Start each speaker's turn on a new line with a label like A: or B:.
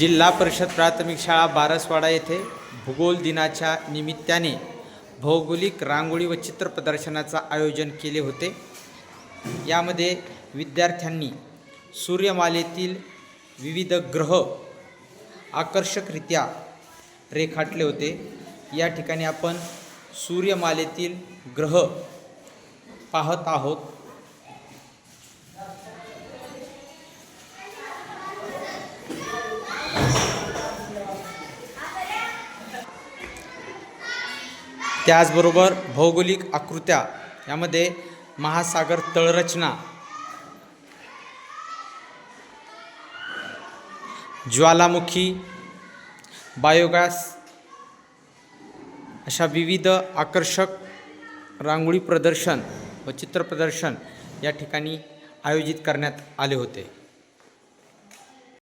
A: जिल्हा परिषद प्राथमिक शाळा बारसवाडा येथे भूगोल दिनाच्या निमित्ताने भौगोलिक रांगोळी व चित्र प्रदर्शनाचं आयोजन केले होते। यामध्ये विद्यार्थ्यांनी सूर्यमालेतील विविध ग्रह आकर्षकरित्या रेखाटले होते। या ठिकाणी आपण सूर्यमालेतील ग्रह पाहत आहोत। त्याचबरोबर भौगोलिक आकृत्या यामध्ये महासागर तळरचना, ज्वालामुखी, बायोगॅस अशा विविध आकर्षक रांगोळी प्रदर्शन व चित्र प्रदर्शन या ठिकाणी आयोजित करण्यात आले होते।